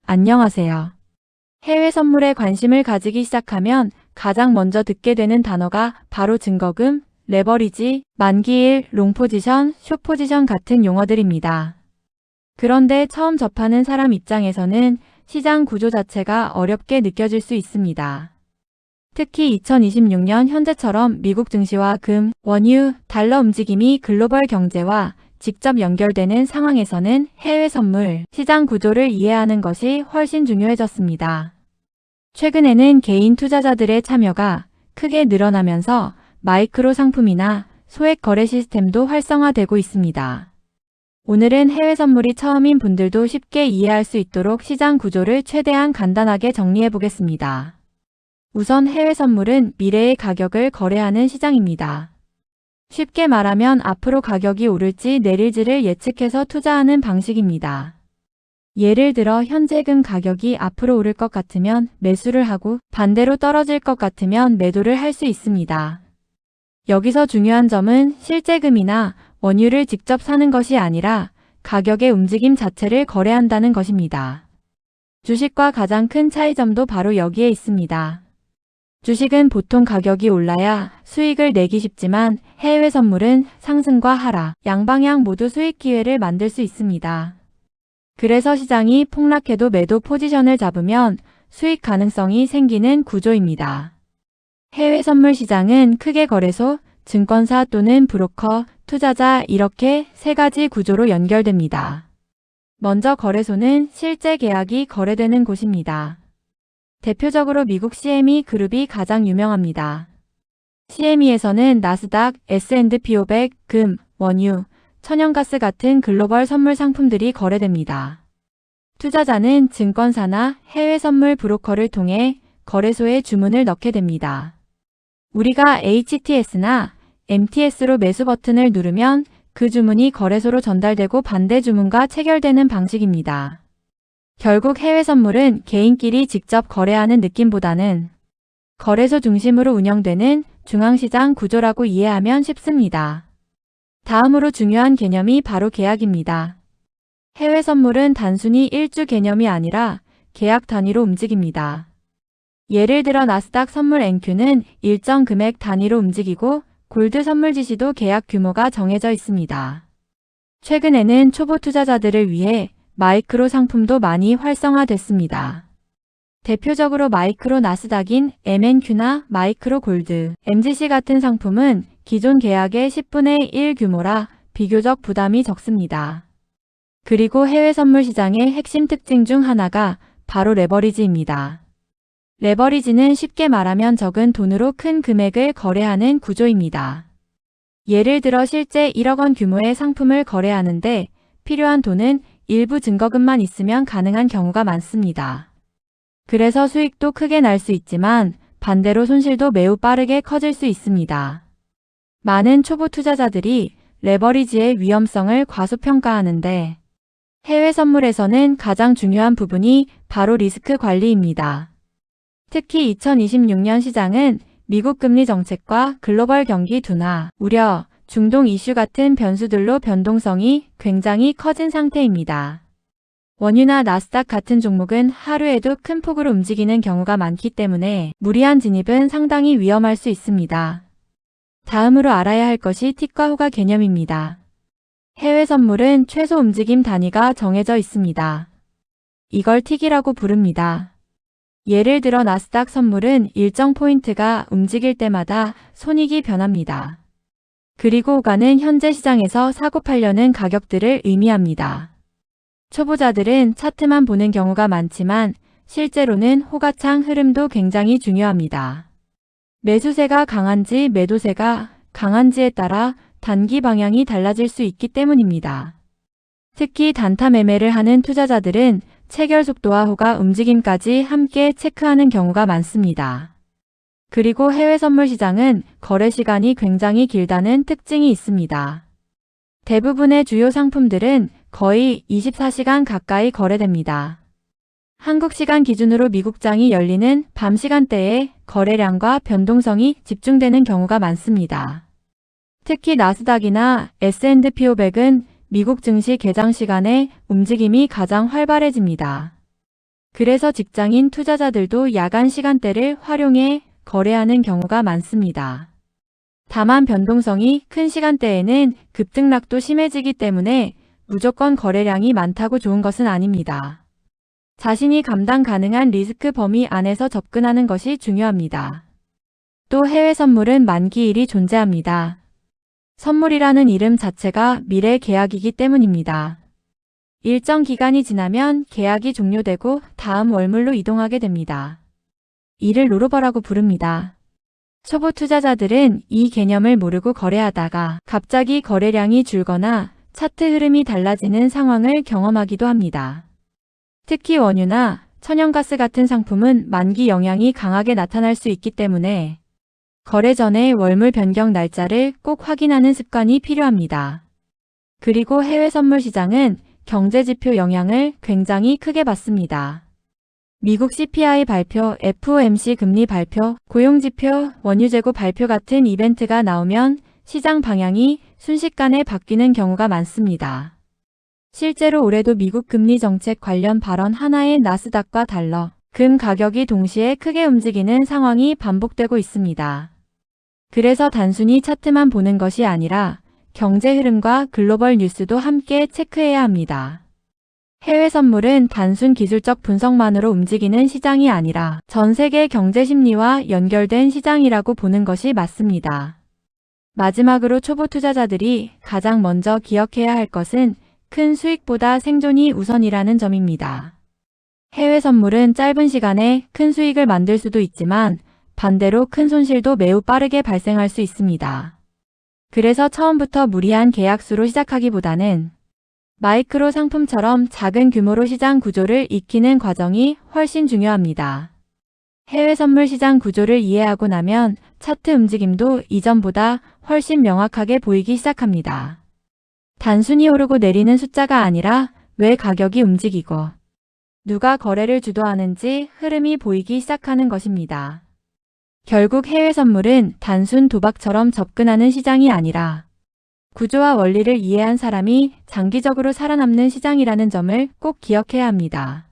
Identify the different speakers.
Speaker 1: 안녕하세요. 해외 선물에 관심을 가지기 시작하면 가장 먼저 듣게 되는 단어가 바로 증거금, 레버리지, 만기일, 롱포지션, 숏포지션 같은 용어들입니다. 그런데 처음 접하는 사람 입장에서는 시장 구조 자체가 어렵게 느껴질 수 있습니다. 특히 2026년 현재처럼 미국 증시와 금, 원유, 달러 움직임이 글로벌 경제와 직접 연결되는 상황에서는 해외 선물, 시장 구조를 이해하는 것이 훨씬 중요해졌습니다. 최근에는 개인 투자자들의 참여가 크게 늘어나면서 마이크로 상품이나 소액 거래 시스템도 활성화되고 있습니다. 오늘은 해외 선물이 처음인 분들도 쉽게 이해할 수 있도록 시장 구조를 최대한 간단하게 정리해 보겠습니다. 우선 해외 선물은 미래의 가격을 거래하는 시장입니다. 쉽게 말하면 앞으로 가격이 오를지 내릴지를 예측해서 투자하는 방식입니다. 예를 들어 현재 금 가격이 앞으로 오를 것 같으면 매수를 하고 반대로 떨어질 것 같으면 매도를 할 수 있습니다. 여기서 중요한 점은 실제 금이나 원유를 직접 사는 것이 아니라 가격의 움직임 자체를 거래한다는 것입니다. 주식과 가장 큰 차이점도 바로 여기에 있습니다. 주식은 보통 가격이 올라야 수익을 내기 쉽지만 해외 선물은 상승과 하락, 양방향 모두 수익 기회를 만들 수 있습니다. 그래서 시장이 폭락해도 매도 포지션을 잡으면 수익 가능성이 생기는 구조입니다. 해외 선물 시장은 크게 거래소, 증권사 또는 브로커, 투자자 이렇게 세 가지 구조로 연결됩니다. 먼저 거래소는 실제 계약이 거래되는 곳입니다. 대표적으로 미국 CME 그룹이 가장 유명합니다. CME에서는 나스닥, S&P 500, 금, 원유, 천연가스 같은 글로벌 선물 상품들이 거래됩니다. 투자자는 증권사나 해외 선물 브로커를 통해 거래소에 주문을 넣게 됩니다. 우리가 HTS나 MTS로 매수 버튼을 누르면 그 주문이 거래소로 전달되고 반대 주문과 체결되는 방식입니다. 결국 해외 선물은 개인끼리 직접 거래하는 느낌보다는 거래소 중심으로 운영되는 중앙시장 구조라고 이해하면 쉽습니다. 다음으로 중요한 개념이 바로 계약입니다. 해외 선물은 단순히 일주 개념이 아니라 계약 단위로 움직입니다. 예를 들어 나스닥 선물 NQ는 일정 금액 단위로 움직이고 골드 선물 지시도 계약 규모가 정해져 있습니다. 최근에는 초보 투자자들을 위해 마이크로 상품도 많이 활성화됐습니다. 대표적으로 마이크로 나스닥인 MNQ나 마이크로 골드, MGC 같은 상품은 기존 계약의 10분의 1 규모라 비교적 부담이 적습니다. 그리고 해외 선물 시장의 핵심 특징 중 하나가 바로 레버리지입니다. 레버리지는 쉽게 말하면 적은 돈으로 큰 금액을 거래하는 구조입니다. 예를 들어 실제 1억 원 규모의 상품을 거래하는데 필요한 돈은 일부 증거금만 있으면 가능한 경우가 많습니다. 그래서 수익도 크게 날 수 있지만 반대로 손실도 매우 빠르게 커질 수 있습니다. 많은 초보 투자자들이 레버리지의 위험성을 과소평가하는데 해외 선물에서는 가장 중요한 부분이 바로 리스크 관리입니다. 특히 2026년 시장은 미국 금리 정책과 글로벌 경기 둔화, 우려, 중동 이슈 같은 변수들로 변동성이 굉장히 커진 상태입니다. 원유나 나스닥 같은 종목은 하루에도 큰 폭으로 움직이는 경우가 많기 때문에 무리한 진입은 상당히 위험할 수 있습니다. 다음으로 알아야 할 것이 틱과 호가 개념입니다. 해외 선물은 최소 움직임 단위가 정해져 있습니다. 이걸 틱이라고 부릅니다. 예를 들어 나스닥 선물은 일정 포인트가 움직일 때마다 손익이 변합니다. 그리고 호가는 현재 시장에서 사고 팔려는 가격들을 의미합니다. 초보자들은 차트만 보는 경우가 많지만 실제로는 호가창 흐름도 굉장히 중요합니다. 매수세가 강한지 매도세가 강한지에 따라 단기 방향이 달라질 수 있기 때문입니다. 특히 단타 매매를 하는 투자자들은 체결 속도와 호가 움직임까지 함께 체크하는 경우가 많습니다. 그리고 해외 선물 시장은 거래 시간이 굉장히 길다는 특징이 있습니다. 대부분의 주요 상품들은 거의 24시간 가까이 거래됩니다. 한국 시간 기준으로 미국장이 열리는 밤 시간대에 거래량과 변동성이 집중되는 경우가 많습니다. 특히 나스닥이나 S&P 500은 미국 증시 개장 시간에 움직임이 가장 활발해집니다. 그래서 직장인 투자자들도 야간 시간대를 활용해 거래하는 경우가 많습니다. 다만 변동성이 큰 시간대에는 급등락도 심해지기 때문에 무조건 거래량이 많다고 좋은 것은 아닙니다. 자신이 감당 가능한 리스크 범위 안에서 접근하는 것이 중요합니다. 또 해외 선물은 만기일이 존재합니다. 선물이라는 이름 자체가 미래 계약이기 때문입니다. 일정 기간이 지나면 계약이 종료되고 다음 월물로 이동하게 됩니다. 이를 롤오버라고 부릅니다. 초보 투자자들은 이 개념을 모르고 거래하다가 갑자기 거래량이 줄거나 차트 흐름이 달라지는 상황을 경험하기도 합니다. 특히 원유나 천연가스 같은 상품은 만기 영향이 강하게 나타날 수 있기 때문에 거래 전에 월물 변경 날짜를 꼭 확인하는 습관이 필요합니다. 그리고 해외 선물 시장은 경제지표 영향을 굉장히 크게 받습니다. 미국 CPI 발표, FOMC 금리 발표, 고용지표, 원유재고 발표 같은 이벤트가 나오면 시장 방향이 순식간에 바뀌는 경우가 많습니다. 실제로 올해도 미국 금리 정책 관련 발언 하나에 나스닥과 달러, 금 가격이 동시에 크게 움직이는 상황이 반복되고 있습니다. 그래서 단순히 차트만 보는 것이 아니라 경제 흐름과 글로벌 뉴스도 함께 체크해야 합니다. 해외 선물은 단순 기술적 분석만으로 움직이는 시장이 아니라 전 세계 경제 심리와 연결된 시장이라고 보는 것이 맞습니다. 마지막으로 초보 투자자들이 가장 먼저 기억해야 할 것은 큰 수익보다 생존이 우선이라는 점입니다. 해외 선물은 짧은 시간에 큰 수익을 만들 수도 있지만 반대로 큰 손실도 매우 빠르게 발생할 수 있습니다. 그래서 처음부터 무리한 계약수로 시작하기보다는 마이크로 상품처럼 작은 규모로 시장 구조를 익히는 과정이 훨씬 중요합니다. 해외 선물 시장 구조를 이해하고 나면 차트 움직임도 이전보다 훨씬 명확하게 보이기 시작합니다. 단순히 오르고 내리는 숫자가 아니라 왜 가격이 움직이고 누가 거래를 주도하는지 흐름이 보이기 시작하는 것입니다. 결국 해외 선물은 단순 도박처럼 접근하는 시장이 아니라 구조와 원리를 이해한 사람이 장기적으로 살아남는 시장이라는 점을 꼭 기억해야 합니다.